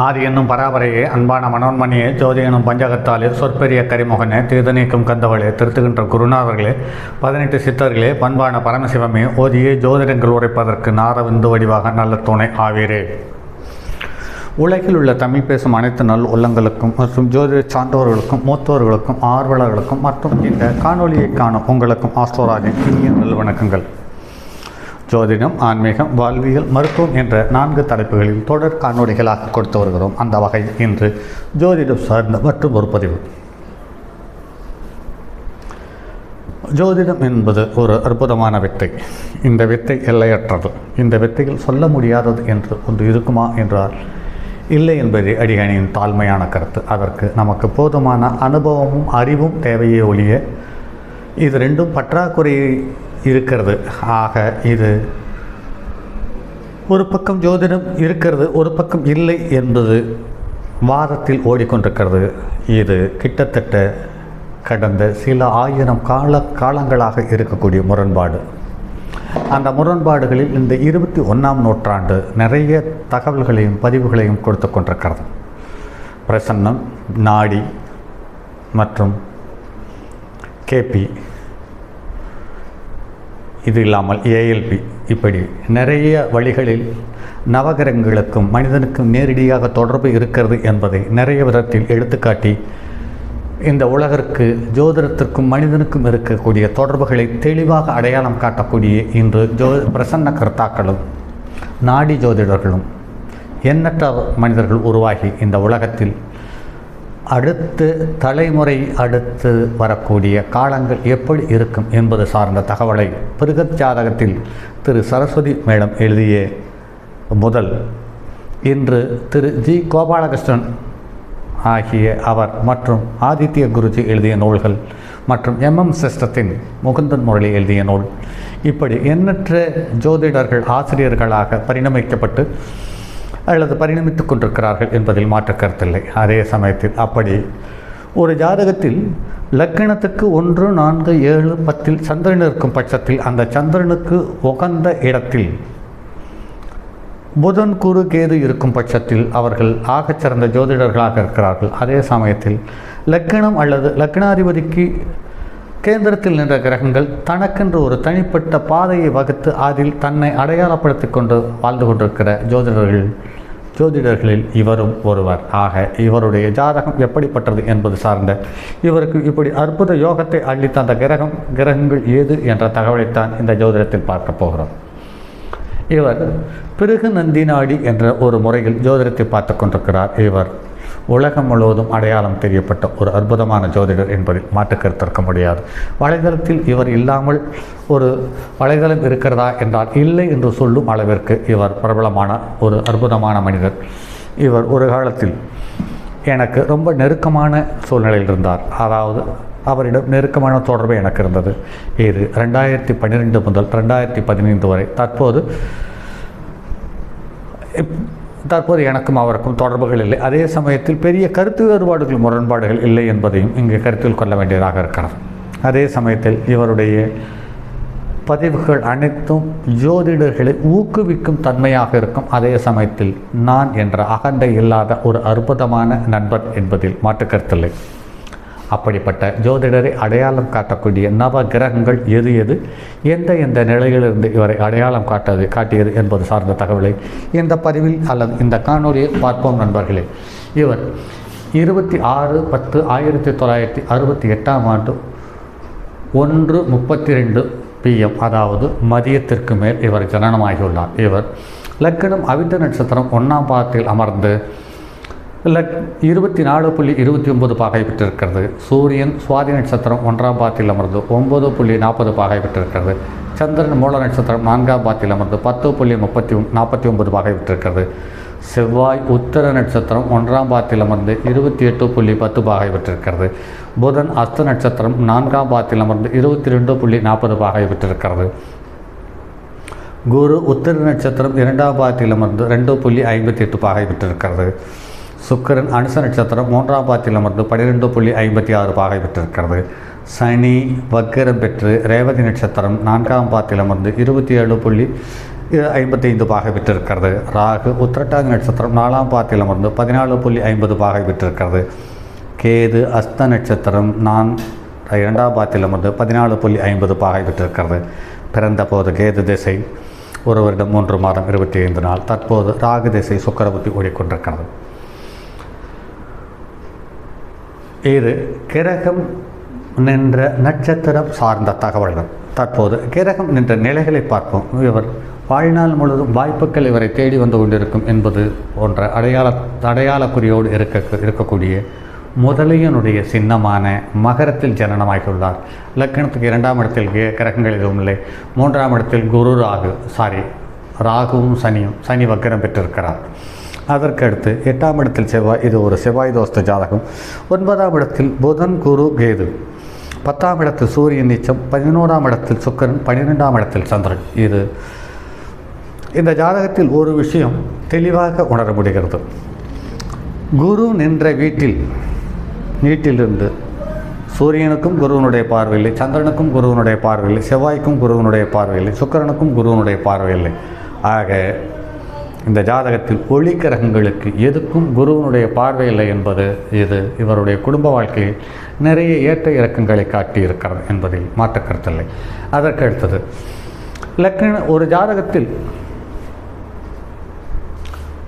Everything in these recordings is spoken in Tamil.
ஆதி என்னும் பராபரையே, அன்பான மனோன்மணியே, ஜோதி எனும் பஞ்சகத்தாலே, சொற்பெரிய கரிமுகனே, தீதநீக்கும் கந்தவளே, திருத்துகின்ற குருநாதர்களே, 18 சித்தர்களே, பண்பான பரமசிவமே, ஓதியே ஜோதிடங்கள் உரைப்பதற்கு நாரவிந்து வடிவாக நல்ல துணை ஆவீரே. உலகில் உள்ள தமிழ் பேசும் அனைத்து நல் உள்ளங்களுக்கும் மற்றும் ஜோதிட சான்றோர்களுக்கும் மூத்தோர்களுக்கும் ஆர்வலர்களுக்கும் மற்றும் இந்த காணொலியை காணும் உங்களுக்கும் ஆஸ்ட்ரோராஜின் இனிய நல் வணக்கங்கள். ஜோதிடம், ஆன்மீகம், வாழ்வியல், மருத்துவம் என்ற 4 தலைப்புகளில் தொடர் காணொலிகளாக கொடுத்து வருகிறோம். அந்த வகையில் இன்று ஜோதிடம் சார்ந்த மற்றும் ஒரு பதிவு. ஜோதிடம் என்பது ஒரு அற்புதமான வித்தை. இந்த வித்தை எல்லையற்றது. இந்த வித்தையில் சொல்ல முடியாதது என்று ஒன்று இருக்குமா என்றால் இல்லை என்பது அடியணியின் தாழ்மையான கருத்து. அதற்கு நமக்கு போதுமான அனுபவமும் அறிவும் தேவையே ஒழிய இது ரெண்டும் பற்றாக்குறையை இருக்கிறது. ஆக இது ஒரு பக்கம் ஜோதிடம் இருக்கிறது, ஒரு பக்கம் இல்லை என்பது வாதத்தில் ஓடிக்கொண்டிருக்கிறது. இது கிட்டத்தட்ட கடந்த சில ஆயிரம் காலங்களாக இருக்கக்கூடிய முரண்பாடு. அந்த முரண்பாடுகளில் இந்த 21ஆம் நூற்றாண்டு நிறைய தகவல்களையும் பதிவுகளையும் கொடுத்து கொண்டிருக்கிறது. பிரசன்னம், நாடி மற்றும் கேபி, இது இல்லாமல் ஏஎல்பி, இப்படி நிறைய வழிகளில் நவகிரகங்களுக்கும் மனிதனுக்கும் நேரடியாக தொடர்பு இருக்கிறது என்பதை நிறைய விதத்தில் எடுத்துக்காட்டி இந்த உலகிற்கு ஜோதிடத்திற்கும் மனிதனுக்கும் இருக்கக்கூடிய தொடர்புகளை தெளிவாக அடையாளம் காட்டக்கூடிய இன்று பிரசன்ன கர்த்தாக்களும் நாடி ஜோதிடர்களும் எண்ணற்ற மனிதர்கள் உருவாகி இந்த உலகத்தில் அடுத்து தலைமுறை அடுத்து வரக்கூடிய காலங்கள் எப்படி இருக்கும் என்பது சார்ந்த தகவலை பிருகத் ஜாதகத்தில் திரு சரஸ்வதி மேடம் எழுதிய முதல் இன்று திரு ஜி கோபாலகிருஷ்ணன் ஆகிய அவர் மற்றும் ஆதித்ய குருஜி எழுதிய நூல்கள் மற்றும் MM சிஸ்டத்தின் முகுந்தன் முரளி எழுதிய நூல், இப்படி எண்ணற்ற ஜோதிடர்கள் ஆசிரியர்களாக பரிணமிக்கப்பட்டு அல்லது பரிணமித்து கொண்டிருக்கிறார்கள் என்பதில் மாற்று கருத்தில்லை. அதே சமயத்தில் அப்படி ஒரு ஜாதகத்தில் லக்கணத்துக்கு 1, 4, 7, 10 சந்திரன் இருக்கும் பட்சத்தில் அந்த சந்திரனுக்கு உகந்த இடத்தில் புதன், குரு, கேது இருக்கும் பட்சத்தில் அவர்கள் ஆகச்சிறந்த ஜோதிடர்களாக இருக்கிறார்கள். அதே சமயத்தில் லக்கணம் அல்லது லக்னாதிபதிக்கு கேந்திரத்தில் நின்ற கிரகங்கள் தனக்கென்று ஒரு தனிப்பட்ட பாதையை வகுத்து அதில் தன்னை அடையாளப்படுத்தி கொண்டு வாழ்ந்து கொண்டிருக்கிற ஜோதிடர்களில் இவரும் ஒருவர். ஆக இவருடைய ஜாதகம் எப்படிப்பட்டது என்பது சார்ந்த இவருக்கு இப்படி அற்புத யோகத்தை அளித்த அந்த கிரகங்கள் ஏது என்ற தகவலைத்தான் இந்த ஜோதிடத்தில் பார்க்க போகிறோம். இவர் பிருகு நந்தி நாடி என்ற ஒரு முறையில் ஜோதிடத்தை பார்த்து கொண்டிருக்கிறார். இவர் உலகம் முழுவதும் அடையாளம் தெரியப்பட்ட ஒரு அற்புதமான ஜோதிடர் என்பதில் மாற்று கருத்திருக்க முடியாது. வலைதளத்தில் இவர் இல்லாமல் ஒரு வலைதளம் இருக்கிறதா என்றால் இல்லை என்று சொல்லும் அளவிற்கு இவர் பிரபலமான ஒரு அற்புதமான மனிதர். இவர் ஒரு காலத்தில் எனக்கு ரொம்ப நெருக்கமான சூழ்நிலையில் இருந்தார். அதாவது அவரிடம் நெருக்கமான தொடர்பு எனக்கு இருந்தது. இது 2012 முதல் 2015 வரை. தற்போது எனக்கும் அவருக்கும் தொடர்புகள் இல்லை. அதே சமயத்தில் பெரிய கருத்து வேறுபாடுகள், முரண்பாடுகள் இல்லை என்பதையும் இங்கே கருத்தில் கொள்ள வேண்டியதாக இருக்கிறது. அதே சமயத்தில் இவருடைய பதிவுகள் அனைத்தும் ஜோதிடர்களை ஊக்குவிக்கும் தன்மையாக இருக்கும். அதே சமயத்தில் நான் என்ற அகண்டை இல்லாத ஒரு அற்புதமான நண்பர் என்பதில் மாற்று கருத்தில்லை. அப்படிப்பட்ட ஜோதிடரை அடையாளம் காட்டக்கூடிய நவ கிரகங்கள் எது எந்த நிலையிலிருந்து இவரை அடையாளம் காட்டியது என்பது சார்ந்த தகவலை இந்த பதிவில் அல்லது இந்த காணொலியில் பார்ப்போம் நண்பர்களே. இவர் 26/10/1968ஆம் ஆண்டு 1:32 PM, அதாவது மதியத்திற்கு மேல் இவர் ஜனனமாகியுள்ளார். இவர் லக்கணம் அவிட்ட நட்சத்திரம் 1ஆம் பாதத்தில் அமர்ந்து 24.29 பாகை பெற்றிருக்கிறது. சூரியன் சுவாதி நட்சத்திரம் 1ஆம் பாதத்தில் அமர்ந்து 9.40 பாகை பெற்றிருக்கிறது. சந்திரன் மூல நட்சத்திரம் 4ஆம் பாதத்தில் அமர்ந்து 10.49 பாகை பெற்றிருக்கிறது. செவ்வாய் உத்தர நட்சத்திரம் 1ஆம் பாதத்தில் அமர்ந்து 28.10 பாகை பெற்றிருக்கிறது. புதன் அஸ்த நட்சத்திரம் 4ஆம் பாதத்தில் அமர்ந்து 22.40 பாகை பெற்றிருக்கிறது. குரு உத்தர நட்சத்திரம் 2ஆம் பாதத்தில் அமர்ந்து 2.58 பாகை பெற்றிருக்கிறது. சுக்கிரன் அனுச நட்சத்திரம் 3ஆம் பாதத்தில் அமர்ந்து 12.56 பாகை பெற்றிருக்கிறது. சனி வக்கரம் பெற்று ரேவதி நட்சத்திரம் 4ஆம் பாதத்தில் அமர்ந்து இது 55 பாகை பெற்றிருக்கிறது. ராகு உத்திரட்டாதி நட்சத்திரம் 4ஆம் பாதத்தில் அமர்ந்து 14.50 பாகை பெற்றிருக்கிறது. கேது அஸ்த நட்சத்திரம் 2ஆம் பாதத்தில் அமர்ந்து 14.50 பாகை பெற்றிருக்கிறது. பிறந்த போது கேது திசை 1 வருடம் 3 மாதம் 25 நாள். தற்போது ராகு திசை சுக்கிரபுத்தி ஓடிக்கொண்டிருக்கிறது. இது கிரகம் நின்ற நட்சத்திரம் சார்ந்த தகவல்கள். தற்போது கிரகம் நின்ற நிலைகளை பார்ப்போம். இவர் வாழ்நாள் முழுவதும் வாய்ப்புகள் இவரை தேடி வந்து கொண்டிருக்கும் என்பது போன்ற அடையாள குறியோடு இருக்கக்கூடிய முதலையனுடைய சின்னமான மகரத்தில் ஜனனமாகியுள்ளார். லக்னத்துக்கு 2ஆம் இடத்தில் கிரகங்கள் எதுவும் இல்லை. 3ஆம் இடத்தில் ராகுவும் சனி வக்கரம் பெற்றிருக்கிறார். அதற்கடுத்து 8ஆம் இடத்தில் செவ்வாய், இது ஒரு செவ்வாய் தோஸ்த ஜாதகம். 9ஆம் இடத்தில் புதன் குரு கேது, 10ஆம் இடத்தில் சூரியன் நீச்சம், 11ஆம் இடத்தில் சுக்கிரன், 12ஆம் இடத்தில் சந்திரன். இது இந்த ஜாதகத்தில் ஒரு விஷயம் தெளிவாக உணர முடிகிறது. குரு நின்ற வீட்டிலிருந்து சூரியனுக்கும் குருவனுடைய பார்வையில்லை, சந்திரனுக்கும் குருவனுடைய பார்வையில்லை, செவ்வாய்க்கும் குருவனுடைய பார்வையில்லை, சுக்கிரனுக்கும் குருவனுடைய பார்வையில்லை. ஆக இந்த ஜாதகத்தில் ஒளி கிரகங்களுக்கு எதுக்கும் குருவனுடைய பார்வையில்லை என்பது இது இவருடைய குடும்ப வாழ்க்கையில் நிறைய ஏற்ற இறக்கங்களை காட்டியிருக்கிறது என்பதில் மாற்றுக்கருத்தில்லை. அதற்கடுத்தது ஒரு ஜாதகத்தில்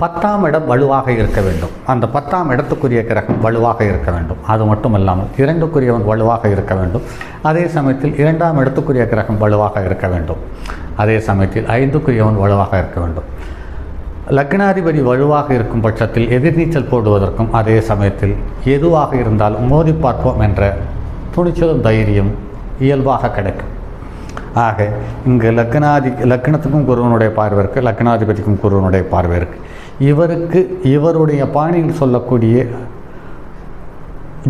10ஆம் இடம் வலுவாக இருக்க வேண்டும். அந்த 10ஆம் இடத்துக்குரிய கிரகம் வலுவாக இருக்க வேண்டும். அது மட்டுமல்லாமல் 2க்குரியவன் வலுவாக இருக்க வேண்டும். அதே சமயத்தில் 2ஆம் இடத்துக்குரிய கிரகம் வலுவாக இருக்க வேண்டும். அதே சமயத்தில் 5க்குரியவன் வலுவாக இருக்க வேண்டும். லக்னாதிபதி வலுவாக இருக்கும் பட்சத்தில் எதிர்நீச்சல் போடுவதற்கும் அதே சமயத்தில் எதுவாக இருந்தாலும் மோதி பார்ப்போம் என்ற துணிச்சலும் தைரியம் இயல்பாக கிடைக்கும். ஆக இங்கு லக்னத்துக்கும் குருவனுடைய பார்வை இருக்குது, லக்னாதிபதிக்கும் குருவனுடைய பார்வை இருக்குது. இவருடைய பாணியில் சொல்லக்கூடிய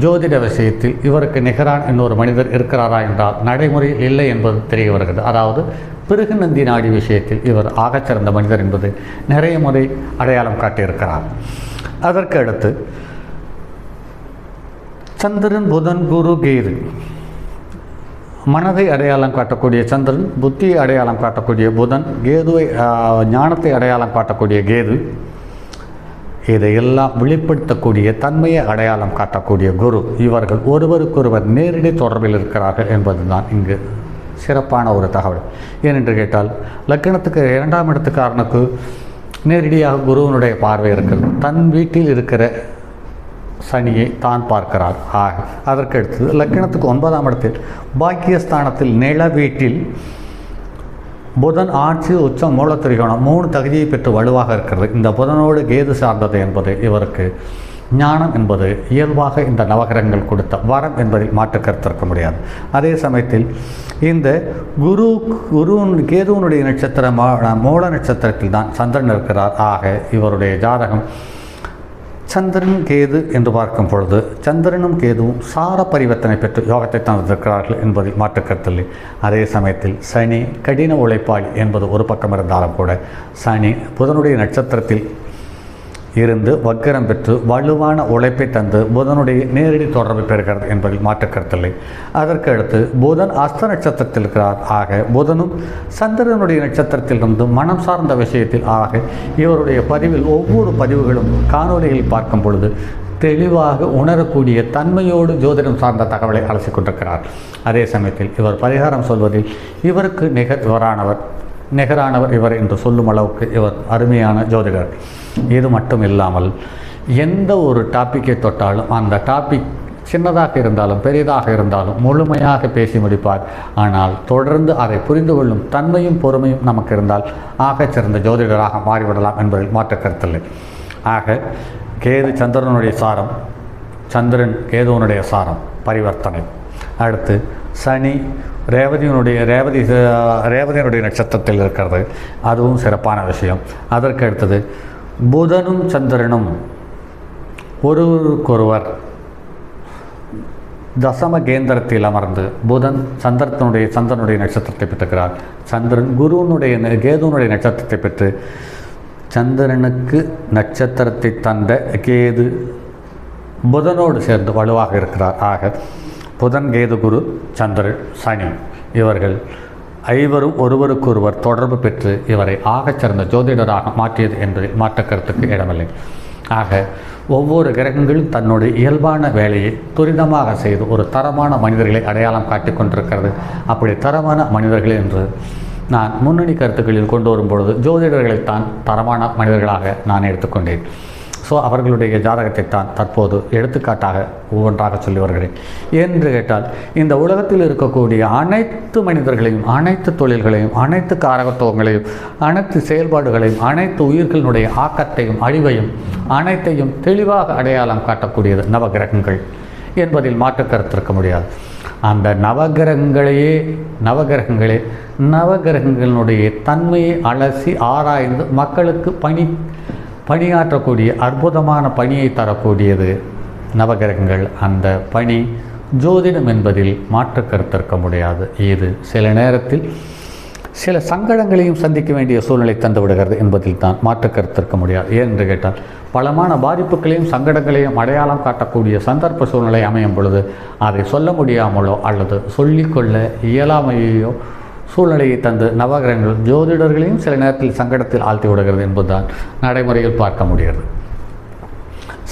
ஜோதிட விஷயத்தில் இவருக்கு நிகரான இன்னொரு மனிதர் இருக்கிறாரா என்றால் நடைமுறையில் இல்லை என்பது தெரிய வருகிறது. அதாவது பிறகு நந்தி நாடி விஷயத்தில் இவர் ஆகச்சிறந்த மனிதர் என்பது நிறைய முறை அடையாளம் காட்டியிருக்கிறார். அதற்கு அடுத்து சந்திரன், புதன், குரு, கேது, மனதை அடையாளம் காட்டக்கூடிய சந்திரன், புத்தியை அடையாளம் காட்டக்கூடிய புதன், கேதுவை ஞானத்தை அடையாளம் காட்டக்கூடிய கேது, இதையெல்லாம் வெளிப்படுத்தக்கூடிய தன்மையை அடையாளம் காட்டக்கூடிய குரு, இவர்கள் ஒருவருக்கொருவர் நேரடி தொடர்பில் இருக்கிறார்கள் என்பதுதான் இங்கு சிறப்பான ஒரு தகவல். ஏனென்று கேட்டால் லக்னத்துக்கு 2ஆம் இடத்துக்காரனுக்கு நேரடியாக குருவனுடைய பார்வை இருக்கிறது. தன் வீட்டில் இருக்கிற சனியை தான் பார்க்கிறார். அதற்கடுத்து லக்னத்துக்கு 9ஆம் இடத்தில் பாக்கியஸ்தானத்தில் நில வீட்டில் புதன் ஆட்சி உச்சம் மூலத்திரிகோணம் 3 தகுதியை பெற்று வலுவாக இருக்கிறது. இந்த புதனோடு கேது சார்ந்தது என்பது இவருக்கு ஞானம் என்பது இயல்பாக இந்த நவகிரகங்கள் கொடுத்த வரம் என்பதில் மாற்று கருத்திருக்க முடியாது. அதே சமயத்தில் இந்த கேதுவனுடைய நட்சத்திரமான மூல நட்சத்திரத்தில் தான் சந்திரன் இருக்கிறார். ஆக இவருடைய ஜாதகம் சந்திரன் கேது என்று பார்க்கும் பொழுது சந்திரனும் கேதுவும் சார பரிவர்த்தனை பெற்று யோகத்தை தந்திருக்கிறார்கள் என்பதில் மாற்றுக்கருத்தில்லை. அதே சமயத்தில் சனி கடின உழைப்பாளி என்பது ஒரு பக்கம் இருந்தாலும் கூட சனி புதனுடைய நட்சத்திரத்தில் இருந்து வக்கரம் பெற்று வலுவான உழைப்பை தந்து புதனுடைய நேரடி தொடர்பை பெறுகிறது என்பதில் மாற்றுக்கருத்தில்லை. அதற்கு அடுத்து புதன் அஸ்த நட்சத்திரத்தில் இருக்கிறார். ஆக புதனும் சந்திரனுடைய நட்சத்திரத்திலிருந்து மனம் சார்ந்த விஷயத்தில் இவருடைய பதிவில் ஒவ்வொரு பதிவுகளும் காணொலிகளில் பார்க்கும் பொழுது தெளிவாக உணரக்கூடிய தன்மையோடு ஜோதிடம் சார்ந்த தகவலை அலசி கொண்டிருக்கிறார். அதே சமயத்தில் இவர் பரிகாரம் சொல்வதில் இவருக்கு நிகரானவர் இவர் என்று சொல்லும் அளவுக்கு இவர் அருமையான ஜோதிடர். இது மட்டும் இல்லாமல் எந்த ஒரு டாப்பிக்கை தொட்டாலும் அந்த டாபிக் சின்னதாக இருந்தாலும் பெரிதாக இருந்தாலும் முழுமையாக பேசி முடிப்பார். ஆனால் தொடர்ந்து அதை புரிந்து கொள்ளும் தன்மையும் பொறுமையும் நமக்கு இருந்தால் சிறந்த ஜோதிடராக மாறிவிடலாம் என்பதில் மாற்று கருத்தில்லை. கேது சந்திரனுடைய சாரம், சந்திரன் கேதுவனுடைய சாரம் பரிவர்த்தனை. அடுத்து சனி ரேவதியினுடைய நட்சத்திரத்தில் இருக்கிறது, அதுவும் சிறப்பான விஷயம். அதற்கு அடுத்தது புதனும் சந்திரனும் ஒருவருக்கொருவர் தசம கேந்திரத்தில் அமர்ந்து புதன் சந்திரனுடைய நட்சத்திரத்தை பெற்றுக்கிறார். சந்திரன் கேதுவனுடைய நட்சத்திரத்தை பெற்று சந்திரனுக்கு நட்சத்திரத்தை தந்த கேது புதனோடு சேர்ந்து வலுவாக இருக்கிறார். புதன், கேது, குரு, சந்திரன், சனி இவர்கள் ஐவரும் ஒருவருக்கொருவர் தொடர்பு பெற்று இவரை ஆகச்சிறந்த ஜோதிடராக மாற்றியது என்பதில் மாற்றுக்கருத்துக்கு இடமில்லை. ஆக ஒவ்வொரு கிரகங்களும் தன்னுடைய இயல்பான வேலையை துரிதமாக செய்து ஒரு தரமான மனிதர்களை அடையாளம் காட்டி கொண்டிருக்கிறது. அப்படி தரமான மனிதர்கள் என்று நான் முன்னணி கருத்துக்களில் கொண்டு வரும்பொழுது ஜோதிடர்களைத்தான் தரமான மனிதர்களாக நான் எடுத்துக்கொண்டேன். ஸோ அவர்களுடைய ஜாதகத்தை தான் தற்போது எடுத்துக்காட்டாக ஒவ்வொன்றாக சொல்லி வருகிறேன். என்று கேட்டால் இந்த உலகத்தில் இருக்கக்கூடிய அனைத்து மனிதர்களையும், அனைத்து தொழில்களையும், அனைத்து காரகத்துவங்களையும், அனைத்து செயல்பாடுகளையும், அனைத்து உயிர்களுடைய ஆக்கத்தையும் அழிவையும் அனைத்தையும் தெளிவாக அடையாளம் காட்டக்கூடியது நவகிரகங்கள் என்பதில் மாற்று கருத்து இருக்க முடியாது. அந்த நவகிரகங்களுடைய தன்மையை அலசி ஆராய்ந்து மக்களுக்கு பணியாற்றக்கூடிய அற்புதமான பணியை தரக்கூடியது நவகிரகங்கள். அந்த பணி ஜோதிடம் என்பதில் மாற்று கருத்து இருக்க முடியாது. இது சில நேரத்தில் சில சங்கடங்களையும் சந்திக்க வேண்டிய சூழ்நிலை தந்து விடுகிறது என்பதில் தான் மாற்று கருத்து இருக்க முடியாது. ஏனென்று கேட்டால் பலமான பாதிப்புகளையும் சங்கடங்களையும் அடையாளம் காட்டக்கூடிய சந்தர்ப்ப சூழ்நிலை அமையும் பொழுது அதை சொல்ல முடியாமலோ அல்லது சொல்லிக்கொள்ள இயலாமையோ சூழ்நிலையை தந்து நவகிரகங்கள் ஜோதிடர்களையும் சில நேரத்தில் சங்கடத்தில் ஆழ்த்தி விடுகிறது என்பதுதான் நடைமுறையில் பார்க்க முடிகிறது.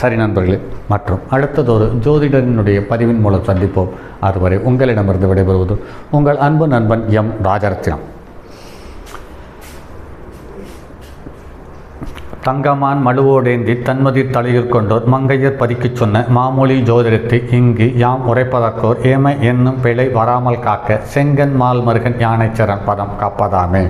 சரி நண்பர்களே, மற்றும் அடுத்ததொரு ஜோதிடரினுடைய பதிவின் மூலம் சந்திப்போம். அதுவரை உங்களிடமிருந்து விடைபெறுவது உங்கள் அன்பு நண்பன் எம் ராஜரத்தினம். தங்கமான் மழுவோடேந்தி தன்மதி தலையில் கொண்டோர் மங்கையர் பதிக்கச் சொன்ன மாமொழி ஜோதிடத்தை இங்கு யாம் உரைப்பதற்கோர் ஏமை என்னும் பிழை வராமல் காக்க செங்கன் மால் மருகன் யானைச்சரன் பதம் காப்பதாமே.